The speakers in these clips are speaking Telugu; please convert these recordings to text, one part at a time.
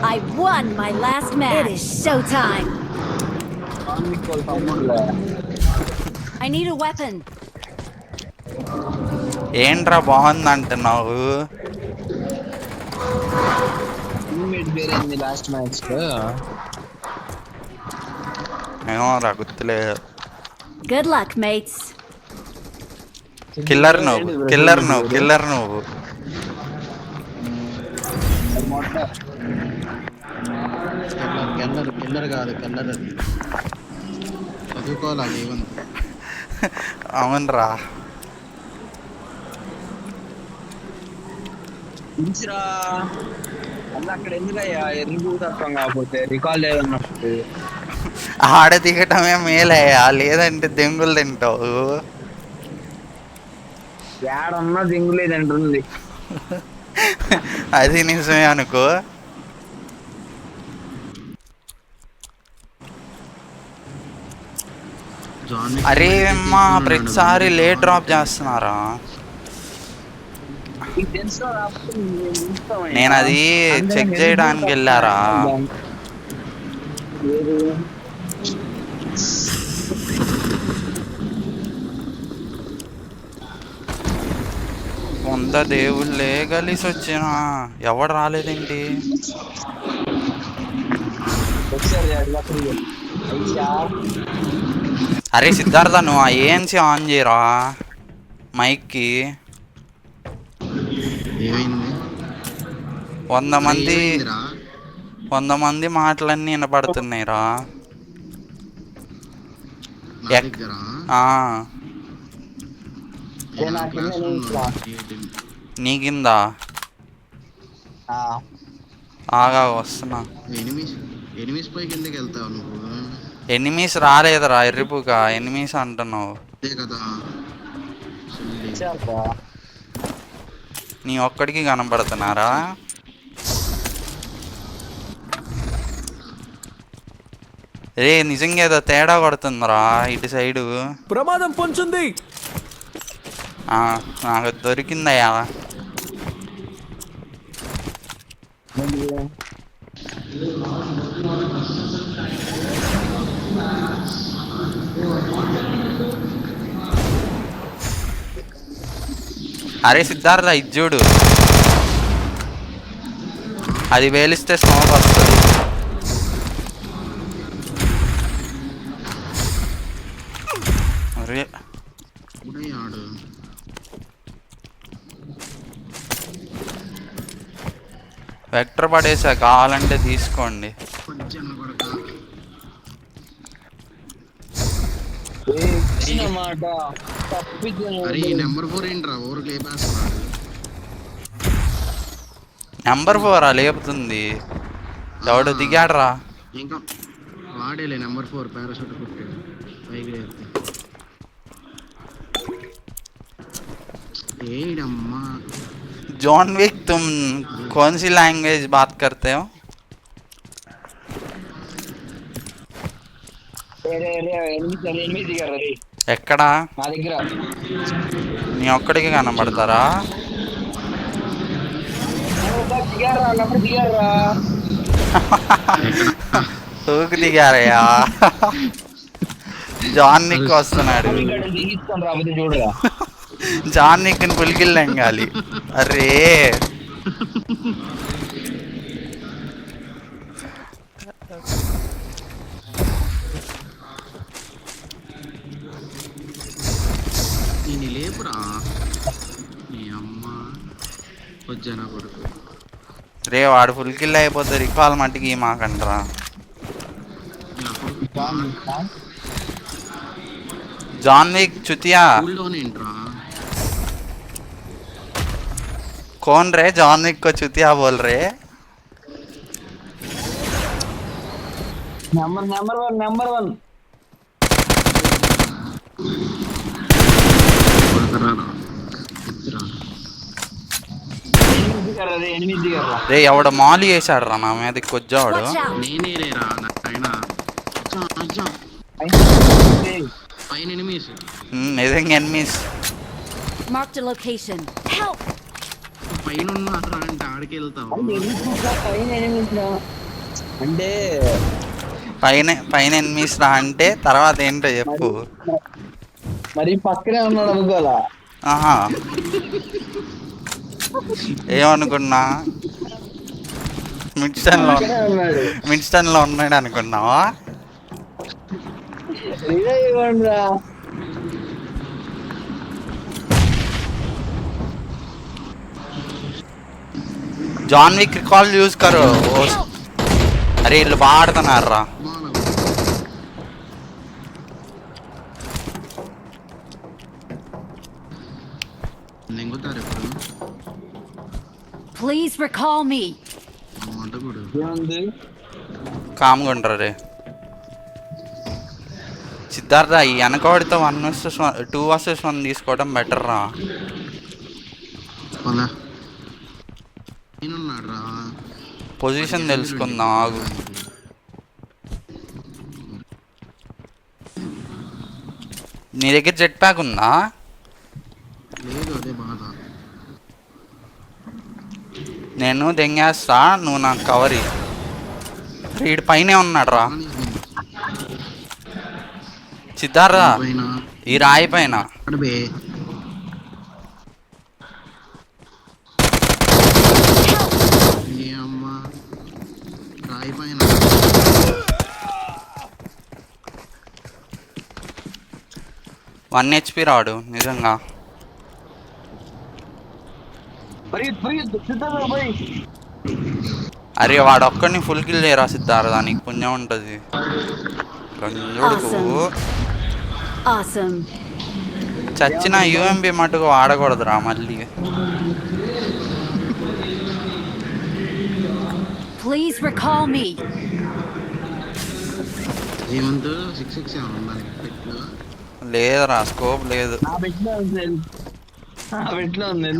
I won my last match. It is showtime. I need a weapon. ఏంట్రా బాగుంది అంటున్నావు? లాస్ట్ మ్యాచ్ ఏమో రా గుర్తులేదు. Good luck, mates. కిల్లర్ నువ్వు, కిల్లర్ నువ్వు, కిల్లర్ నువ్వు. కిల్లర్ కాదు, కిల్లర్ అది చదువుకోవాలి ఏమన్నా. అవునరా. అక్కడ ఎందుకయ్యా ఎర్రి తత్వం కాకపోతే రికాల్ లేదన్నప్పుడు ఆడ దిగటమే మేలయ్యా, లేదంటే దెంగులు తింటావు. ఏడన్నా దింగులేదంటుంది. అది నిజమే అనుకో. అరే అమ్మా, ప్రతిసారి లేట్ డ్రాప్ చేస్తున్నారా? నేను అది చెక్ చేయడానికి వెళ్ళారా? వంద దేవుళ్ళే కలిసి వచ్చిన ఎవడు రాలేదేంటి? అరే సిద్ధార్థ, నువ్వు ఆ ఏఎన్సీ ఆన్ చేయరా మైక్కి. 100 మంది మాటలన్నీ వినపడుతున్నాయి రా. నీ కిందా ఆగా వస్తున్నా. ఎనిమీస్ రాలేదురా ఎర్రిపుగా, ఎనిమీస్ అంటున్నావు. నీ ఒక్కడికి కనపడుతున్నారా? రే నిజంగా ఏదో తేడా కొడుతుందిరా ఇటు సైడు. ప్రమాదం పొంచుంది. నాకు దొరికిందయ్యా. అరే సిద్ధార్థ, ఇది చూడు, అది వేలిస్తే స్మోక్ వస్తుంది. అరే వెక్టర్ పడేసా, కావాలంటే తీసుకోండి. నెంబర్ 4 లేపుతుంది. ఎవడు దిగాడరా? ఇంకా వాడేలే నెంబర్ 4 పారాషూట్ కొట్టాడు పైకి లేపుతా. ఏడమ్మా जॉन विक, तुम कौन सी लैंग्वेज बात करते हो? ఎక్కడా? నీ ఒక్కడికి కనబడతారా? తూకు దిగారయ్యా. జాన్ నిక్ వస్తున్నాడు. జాన్ నిక్ ని పులికిల్లంగాలి. అరే లేపురా నీ అమ్మ వచ్చానా కొడుకు. రే వాడు ఫుల్ కిల్ అయిపోతే రికాల్ మట్టికి మాకంటరా. జాన్ విక్ चुतिया कौन रे? जॉन विक को चुतिया बोल रहे? नंबर वन రే ఎవడ మాలి వేసాడు రా నా మీదకి కొజ్జావాడు. నిజంగా enemies. Marked a location. Help! పైన ఉన్నారా అంటే ఆడికి వెళ్తావు. అంటే పైన ఎనిమిస్ రా అంటే తర్వాత ఏంటో చెప్పు. మరి పక్కనే ఉన్నాడు అనుకోవాలా. ఆహా, ఏమనుకున్నా పక్కనే ఉన్నాడు. మిడ్స్టన్ లో ఉన్నాడు అనుకున్నావా? రివైవ్ ఇవ్వండి రా. జాన్ విక్ రికాల్ యూజ్ కరో. అరే వీళ్ళు బాగా ఆడుతున్నారు రా. నెంగుతారు ఎప్పుడు Please recall me. మంట కూడా. ఏముంది? కామ్గా ఉంటారు రే. సిద్ధార్థ ఈ వెనకవాడితో 1 vs 1 తీసుకోవడం బెటర్ రా. అలా నేనున్నాడు రా. పొజిషన్ తెలుసుకుందాం ఆగు. నీ దగ్గర జెట్ ప్యాక్ ఉందా? లేదు, అదే బాధ. నేను దెంగేస్తా, నువ్వు నాకు కవరి. వీడి పైనే ఉన్నాడు రా సిద్ధార్థ, పైన ఈ రాయి పైన. అడబే ఏ అమ్మ రాయి పైన. 1 HP రాడు నిజంగా. అరే వాడు ఒక్కడిని ఫుల్ కిల్ చేయరా సిద్ధార్థ, నీకు పుణ్యం ఉంటుంది. Awesome. చచ్చిన UMP మటుకు వాడకూడదురా మళ్ళీ. Please recall me. ఏమంతా 6 ఉండాలి పెట్లో. లేదురా, స్కోప్ లేదు. నా పెట్టిలో ఉంది. నా పెట్టిలో ఉంది.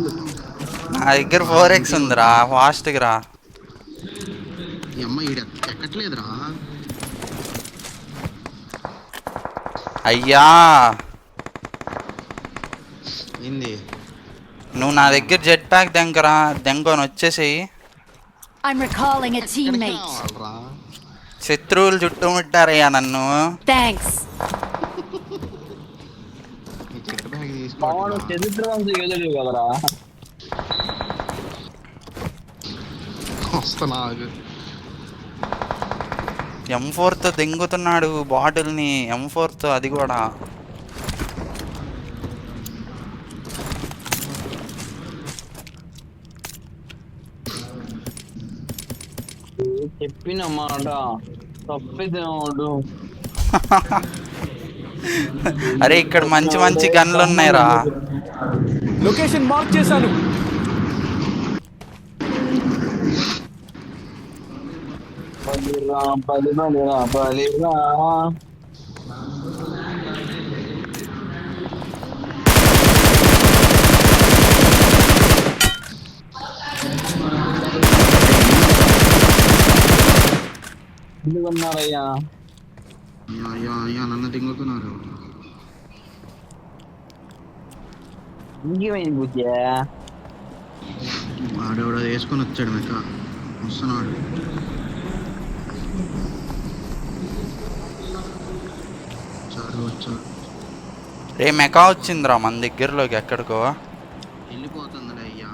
నా దగ్గర 4x ఉందిరా, ఫాస్ట్గా రా. ఈ అమ్మ ఈడ ఎక్కట్లేదురా. అయ్యా ఏంది నువ్వు నా దగ్గర జెట్ ప్యాక్ దెంకరా, దెంకొని వచ్చేసేయి. I'm recalling a ఎక్కడికి teammate. రావాలిరా? శత్రువులు చుట్టుముట్టారయ్యా నన్ను. Thanks. ఈ చెట్టు బ్యాగ్ పవన్ తీసుకోవాలి. చరిత్రవంతుడు ఎదురు కదరా. వస్తున్నా ఆగు. M4తో దెంగుతున్నాడు బాటిల్ని, M4తో, అది కూడా. చెప్పిన మాట తప్పిదేవాడు. అరే ఇక్కడ మంచి మంచి గన్లు ఉన్నాయిరా. లొకేషన్ మార్క్ చేశాను. బలిరా బలిరా బలిరా. ఎందుకున్నారయ్యా? అయ్యా నన్ను దింగుతున్నారు. ఇంకేమైంది బుజ్జ? వాడెవడో వేసుకొని వచ్చాడు మెక్క. వస్తున్నాడు. వచ్చాడు. రే మెకా వచ్చిందిరా మన దగ్గరలోకి ఎక్కడికో. వెళ్ళిపోతుందిలే అయ్యా.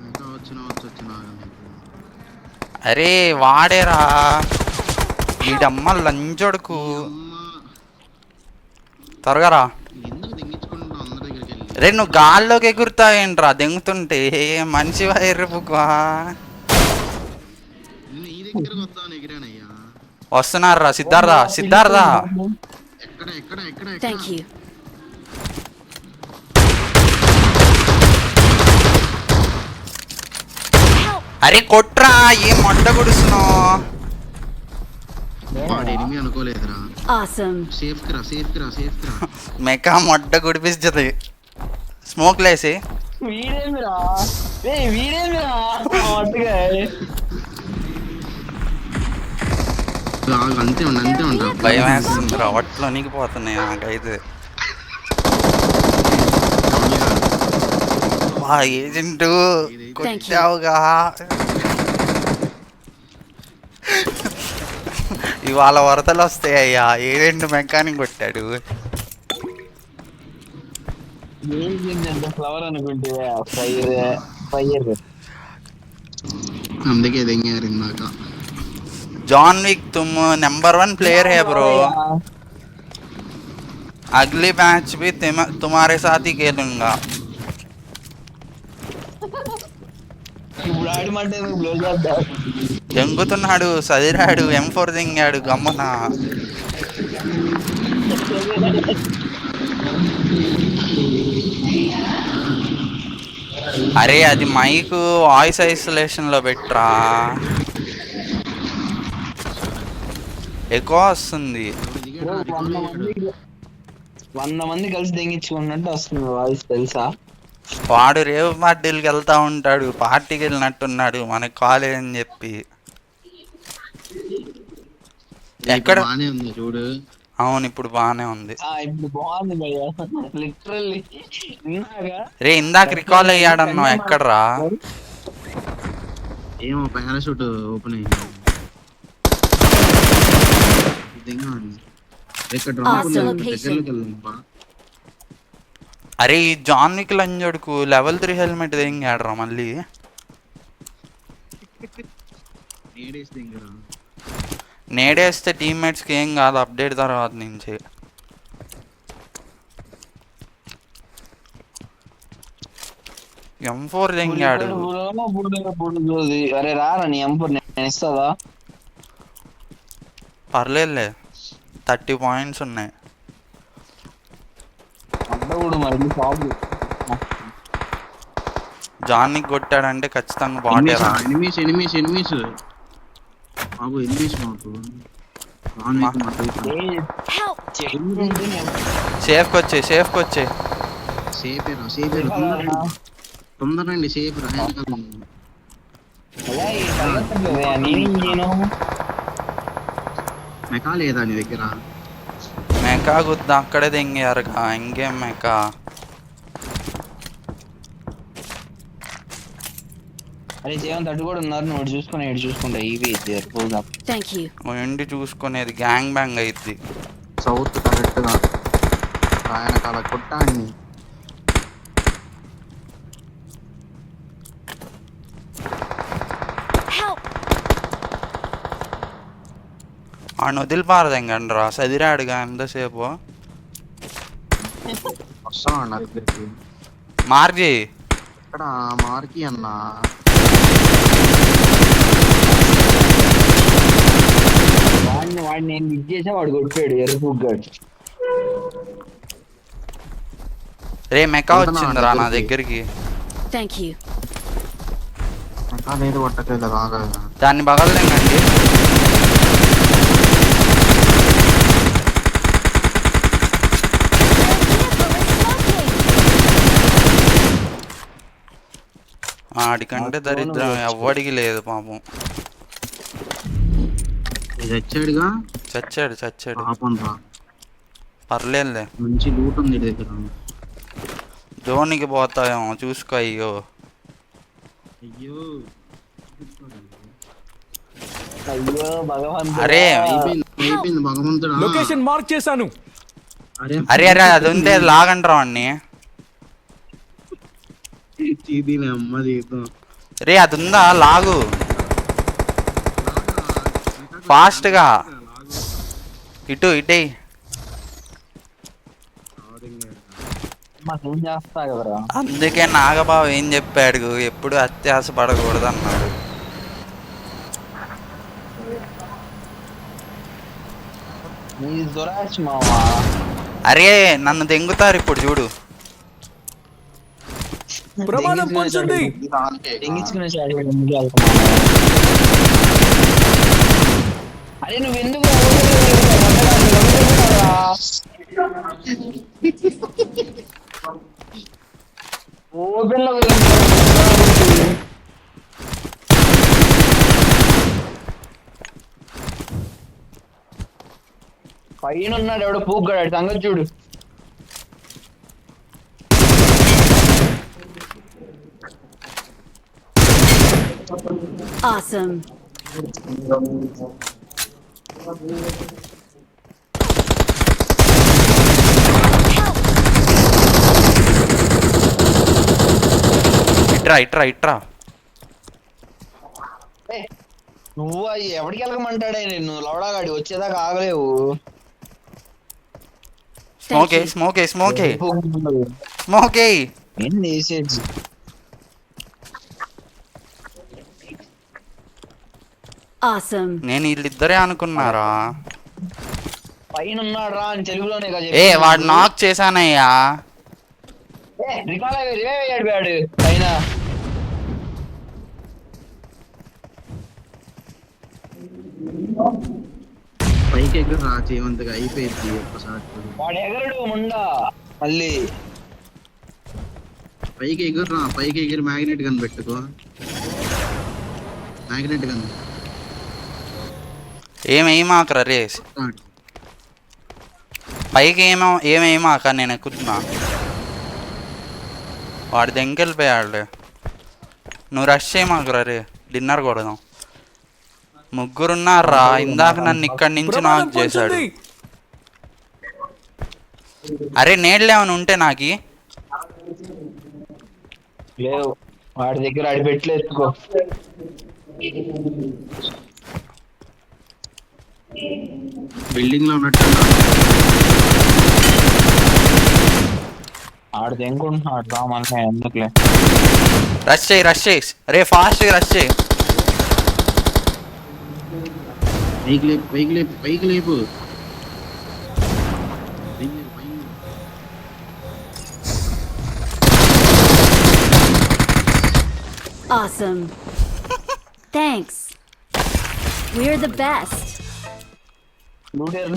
మెక్క వచ్చినా. అరే వాడేరా వీడమ్మ లంచొడుకు. త్వరగా రా. ఎందుకు దింగించుకుంటావు అందరి దగ్గరికి వెళ్ళి? రే నువ్వు గాల్లోకి ఎగురుతావేంట్రా దెంగుతుంటే, మనిషి ఎరుపుకువా. నేను ఈ దగ్గరకు వద్దాను ఎగిరానయ్యా. వస్తున్నారా సిద్ధార్థ? సిద్ధార్థ ఎక్కడ Thank you. అరే కొట్రా, ఏం మొట్ట గుడుస్తున్నావు? వాడు ఎనిమి అనుకోలేదురా. Awesome. సేఫ్ రా. మెకా మొట్ట గుడిపిస్తుంది. స్మోక్ లేసి వీడేమిరా? వీడేమిరా? అట్టుగా అంతే ఉంటా. భయం వేస్తుంది రా, వట్లో నీకు పోతున్నాయి నాకైతే. వా ఏజెంట్ Thank you. కొట్టావుగా. ఇవాళ వరదలు వస్తాయ్యా, ఏజెంట్ మెకానిక్ కొట్టాడు. ఏంటంటే ఫ్లవర్ అనుకుంటే ఫైర్ అందుకే దెంగారు ఇందాక. जॉन विक तुम नंबर 1 प्लेयर है ब्रो. अगली मैच भी तुम्हारे साथ ही खेलूंगा. ఇప్పుడు ఆడమంటే బ్లో చేద్దాం. దెంగుతున్నాడు, సదిరాడు, M4 దింగాడు గమ్మున. అరే అది మైక్ వాయిస్ ఐసోలేషన్ లో పెట్టరా, ఎక్కువ వస్తుంది. 100 మంది కలిసి దెంగించుకున్నట్టు వస్తుంది వాయిస్ తెలుసా. వాడు రేవు పార్టీలకి వెళ్తా ఉంటాడు, పార్టీకి వెళ్ళినట్టున్నాడు మనకి కాలేజ్ అని చెప్పి. ఎక్కడ బానే ఉంది చూడు. అవును ఇప్పుడు బానే ఉంది. ఇప్పుడు బాగుంది భయ్యా లిటరల్లీ. రే ఇందాక రికాల్ అయ్యాడన్నావు, ఎక్కడరా? ఏమో పారాషూట్ ఓపెన్ అయింది. ఇక్కడ Awesome location. అరే ఈ జాన్ విక్ లంజోడుకు లెవెల్ 3 హెల్మెట్ దింగాడరా మళ్ళీ. నేడేస్తే టీమ్మేట్స్కి ఏం కాదు అప్డేట్ తర్వాత నుంచి. M4 దింగాడు. అరే రారా నీ ఎంపర్ నేను ఇస్తాదా. పర్లేదులే 30 పాయింట్స్ ఉన్నాయి. అడ్డగుడు మరి షాపు. జాన్ విక్ కొట్టాడంటే ఖచ్చితంగా బాటేరా. ఎనిమీస్ ఎనిమీస్ ఎనిమీస్ బాబు, ఎనిమీస్ మాకు. Help! సేఫ్కి వచ్చే సేఫ్కి వచ్చే. సేపేరా సేపేరా, తొందరండి సేపేరా. మెకా లేదా నీ దగ్గర? మెకా గుద్దా అక్కడే దింగారుగా, ఇంకేం మెకా. అరే జేవంత్ అటు కూడా ఉన్నారు, నువ్వు చూసుకుని ఎటు చూసుకుంటా. ఇవి Thank you. ఎండి చూసుకునేది గ్యాంగ్ బ్యాంగ్ అయిద్ది. సౌత్ కరెక్ట్ గా ఆయన కాల కొట్టాన్ని. Help! ఆయన వదిలిపారదండి రా, సదిరాడుగా ఎంతసేపు. వస్తాను నా దగ్గరికి. మార్జీ ఇక్కడ మార్కి అన్న వాడిని నేను లిక్ చేసా, వాడు కొట్టాడు ఎర్రపుగ్గాడు. రే మెకా వచ్చిందిరా నా దగ్గరికి. Thank you. మెకా లేదు కొట్టలేదు బాగా. దాన్ని బగలదేంగండి. ఆడికంటే దరిద్రం ఎవ్వడికి లేదు పాపం. చచ్చాడుగా. చచ్చాడు చచ్చాడు. పాపం రా. పర్లేదులే, మంచి లూట్ ఉంది దగ్గర. జోనికి పోతాయేమో చూసుకో. అయ్యో అయ్యో అయ్యో భగవంతుడా. అరే అయిపోయింది భగవంతుడా. లొకేషన్ మార్క్ చేశాను. అరే అరే అరే అది ఉంటే లాగంటారా వాడిని. చీదీలే అమ్మ జీవితం. రే అది ఉందా, లాగు ఫాస్ట్గా. ఇటు ఇటే మాకేం చేస్తా కదరా. అందుకే నాగబాబు ఏం చెప్పాడు, ఎప్పుడు అత్యాస పడకూడదు అన్నాడు. నీది దురాశ మావా. అరే నన్ను దెంగుతారు ఇప్పుడు చూడు. ప్రమాదం పొందుతుంది. తెంగించుకునే అరే నువ్వు ఎందుకు ఓపెన్ లో పైన ఉన్నాడు ఎవడో పూగ్గాడు, సంగతి చూడు. Awesome. ఇట్రా నువ్వు అవి ఎవరికి వెళ్ళకమంటాడే నిన్ను లవడాగాడి వచ్చేదాకా ఆగలేవు. Thank you. స్మోకే ఏం చేసేది Awesome. నేను వీళ్ళిద్దరే అనుకున్నారా? పైన ఉన్నాడు రా అని తెలుగులోనే కదా ఏ వాడు నాక్ చేశానయ్యా. రికాల్ అయ్యాడు పైన. పైకి ఎగురు రా చేయమంతగా అయిపోయింది ఒక్కసారి. వాడు ఎగరడు ముండా మళ్ళీ. పైకి ఎగురు రా, పైకి ఎగిరి మ్యాగ్నెట్ గన్ పెట్టుకో. మ్యాగ్నెట్ గన్ ఏమేమాకరా రే, పైకి ఏమేమాక, నేను ఎక్కుతున్నా. వాడి దెంకెళ్ళిపోయాడు. నువ్వు రష్ చేయమాకరా రే, డిన్నర్ కొడదాం. ముగ్గురున్నారా, ఇందాక నన్ను ఇక్కడి నుంచి ప్రమాదం నాక్ చేశాడు. పొంచుంది. అరే నేడ్లేమని ఉంటే నాకి లేవు వాడి దగ్గర ఆడి పెట్లు ఎత్తుకో. బిల్డింగ్ లో ఉన్నట్టు ఆడు తెంకుంటున్నాడు రా మన ఎందుకులే. రష్ చేయి రే, ఫాస్ట్ రష్ చేయి. పైకి లేపు, పైకి లేపు, పైకి లేపు. Awesome. Thanks. We're the best. లూడర్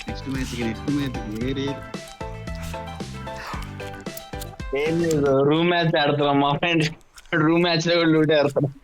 నెక్స్ట్ మ్యాచ్ వేరే ఏం లేదు, రూమ్ మ్యాచ్ ఆడుతున్నాం. మా ఫ్రెండ్ రూమ్ మ్యాచ్ లో కూడా లూటే ఆడుతున్నాం.